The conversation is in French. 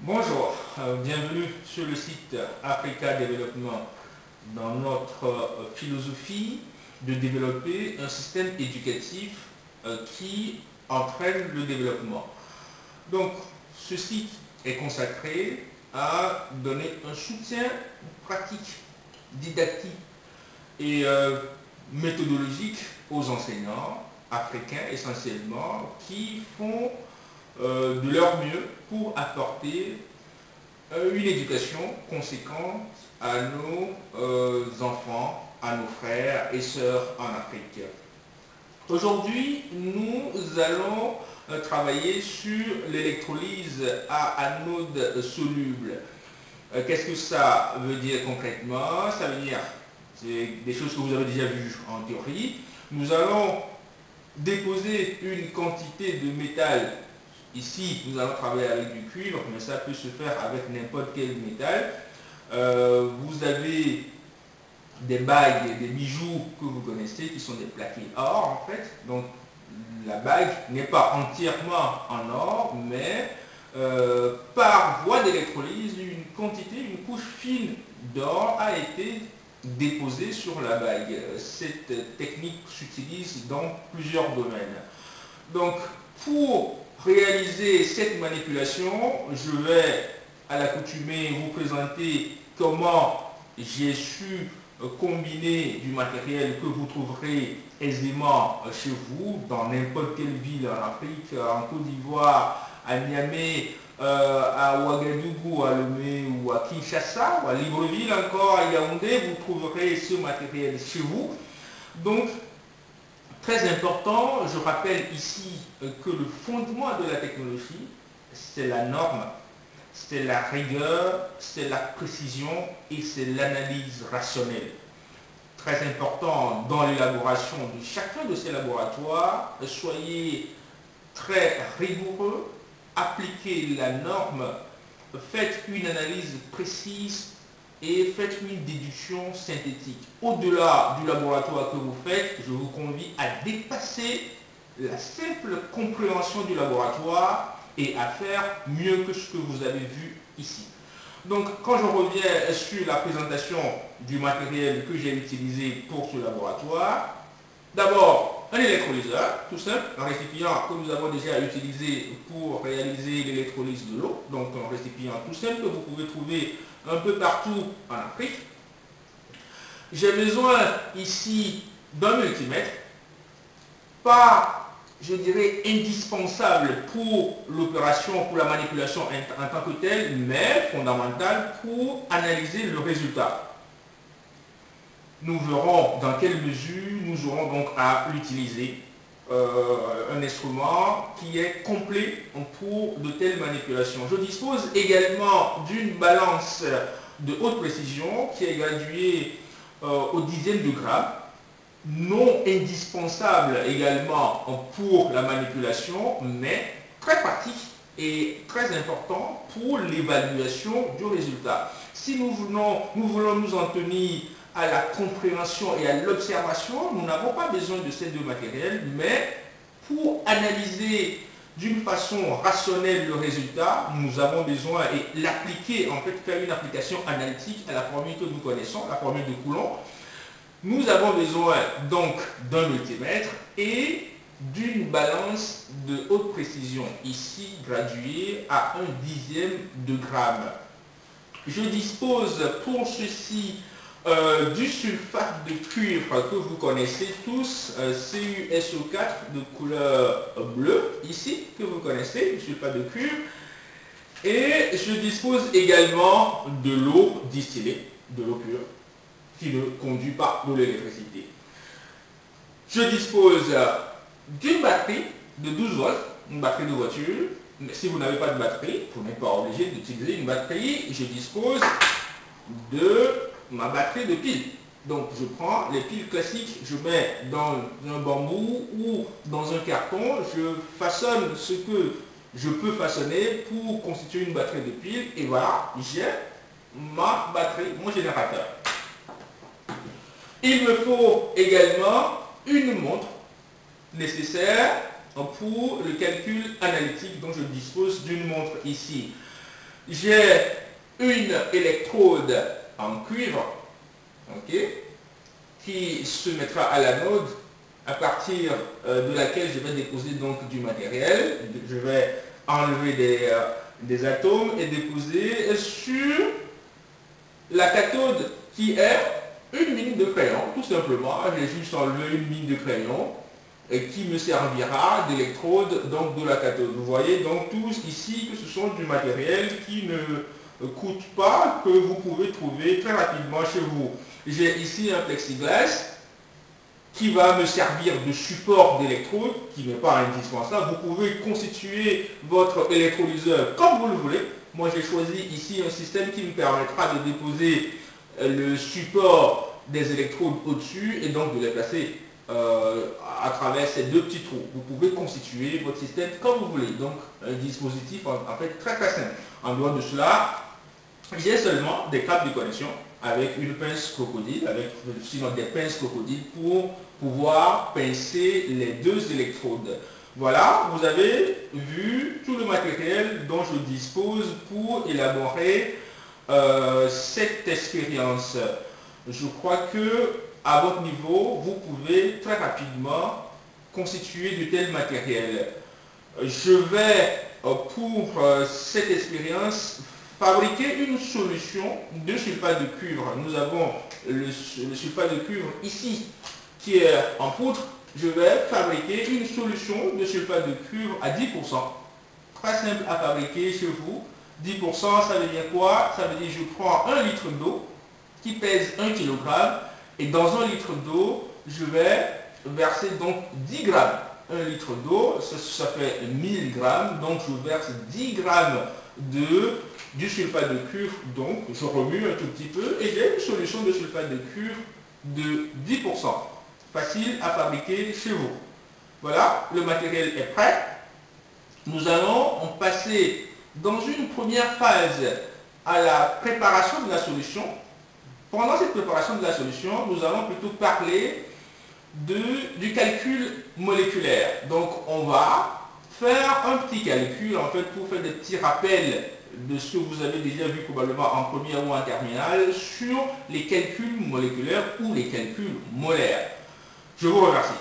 Bonjour, bienvenue sur le site Africa Développement dans notre philosophie de développer un système éducatif qui entraîne le développement. Donc, ce site est consacré à donner un soutien pratique, didactique et méthodologique aux enseignants africains essentiellement qui font de leur mieux pour apporter une éducation conséquente à nos enfants, à nos frères et sœurs en Afrique. Aujourd'hui, nous allons travailler sur l'électrolyse à anode soluble. Qu'est-ce que ça veut dire concrètement? Ça veut dire, c'est des choses que vous avez déjà vues en théorie. Nous allons déposer une quantité de métal. Ici, nous allons travailler avec du cuivre, mais ça peut se faire avec n'importe quel métal. Vous avez des bagues, des bijoux que vous connaissez, qui sont des plaqués or, en fait. Donc, la bague n'est pas entièrement en or, mais par voie d'électrolyse, une quantité, une couche fine d'or a été déposée sur la bague. Cette technique s'utilise dans plusieurs domaines. Donc, pour réaliser cette manipulation, je vais à l'accoutumée vous présenter comment j'ai su combiner du matériel que vous trouverez aisément chez vous, dans n'importe quelle ville en Afrique, en Côte d'Ivoire, à Niamey, à Ouagadougou, à Lomé ou à Kinshasa, ou à Libreville encore, à Yaoundé, vous trouverez ce matériel chez vous. Donc, très important, je rappelle ici que le fondement de la technologie, c'est la norme, c'est la rigueur, c'est la précision et c'est l'analyse rationnelle. Très important dans l'élaboration de chacun de ces laboratoires, soyez très rigoureux, appliquez la norme, faites une analyse précise et faites une déduction synthétique. Au-delà du laboratoire que vous faites, je vous convie à dépasser la simple compréhension du laboratoire et à faire mieux que ce que vous avez vu ici. Donc, quand je reviens sur la présentation du matériel que j'ai utilisé pour ce laboratoire, d'abord, un électrolyseur, tout simple, un récipient que nous avons déjà utilisé pour réaliser l'électrolyse de l'eau, donc un récipient tout simple que vous pouvez trouver un peu partout en Afrique. J'ai besoin ici d'un multimètre, pas, je dirais, indispensable pour l'opération, pour la manipulation en tant que telle, mais fondamental pour analyser le résultat. Nous verrons dans quelle mesure nous aurons donc à utiliser un instrument qui est complet pour de telles manipulations. Je dispose également d'une balance de haute précision qui est graduée aux dizaines de grammes, non indispensable également pour la manipulation, mais très pratique et très important pour l'évaluation du résultat. Si nous voulons nous en tenir à la compréhension et à l'observation, nous n'avons pas besoin de ces deux matériels, mais pour analyser d'une façon rationnelle le résultat, nous avons besoin et l'appliquer, en fait faire une application analytique à la formule que nous connaissons, la formule de Coulomb. Nous avons besoin donc d'un multimètre et d'une balance de haute précision, ici graduée à 1/10 de gramme. Je dispose pour ceci du sulfate de cuivre que vous connaissez tous, CuSO4 de couleur bleue, ici, que vous connaissez, du sulfate de cuivre. Et je dispose également de l'eau distillée, de l'eau pure, qui ne conduit pas de l'électricité. Je dispose d'une batterie de 12 volts, une batterie de voiture. Mais si vous n'avez pas de batterie, vous n'êtes pas obligé d'utiliser une batterie. Je dispose de ma batterie de piles. Donc je prends les piles classiques, je mets dans un bambou ou dans un carton, je façonne ce que je peux façonner pour constituer une batterie de piles et voilà, j'ai ma batterie, mon générateur. Il me faut également une montre nécessaire pour le calcul analytique, dont je dispose d'une montre ici j'ai une électrode en cuivre, ok, qui se mettra à l'anode, à partir de laquelle je vais déposer donc du matériel. Je vais enlever des atomes et déposer sur la cathode qui est une mine de crayon, tout simplement. J'ai juste enlevé une mine de crayon qui me servira d'électrode donc de la cathode. Vous voyez donc tous ici que ce sont du matériel qui ne coûte pas, que vous pouvez trouver très rapidement chez vous. J'ai ici un plexiglas qui va me servir de support d'électrode, qui n'est pas indispensable. Vous pouvez constituer votre électrolyseur comme vous le voulez. Moi, j'ai choisi ici un système qui me permettra de déposer le support des électrodes au-dessus et donc de les placer à travers ces deux petits trous. Vous pouvez constituer votre système comme vous voulez. Donc, un dispositif en fait très simple. En dehors de cela, j'ai seulement des câbles de connexion avec une pince crocodile, sinon des pinces crocodiles pour pouvoir pincer les deux électrodes. Voilà, vous avez vu tout le matériel dont je dispose pour élaborer cette expérience. Je crois que à votre niveau, vous pouvez très rapidement constituer de tels matériels. Je vais, pour cette expérience, fabriquer une solution de sulfate de cuivre. Nous avons le sulfate de cuivre ici qui est en poudre. Je vais fabriquer une solution de sulfate de cuivre à 10%. Très simple à fabriquer chez vous. 10%, ça veut dire quoi? Ça veut dire que je prends 1 litre d'eau qui pèse 1 kg et dans 1 litre d'eau, je vais verser donc 10 grammes. 1 litre d'eau, ça fait 1000 grammes, donc je verse 10 grammes du sulfate de cuivre, donc je remue un tout petit peu et j'ai une solution de sulfate de cuivre de 10%. Facile à fabriquer chez vous. Voilà, le matériel est prêt. Nous allons passer dans une première phase à la préparation de la solution. Pendant cette préparation de la solution, nous allons plutôt parler du calcul moléculaire. Donc on va faire un petit calcul en fait pour faire des petits rappels de ce que vous avez déjà vu probablement en première ou en terminale sur les calculs moléculaires ou les calculs molaires. Je vous remercie.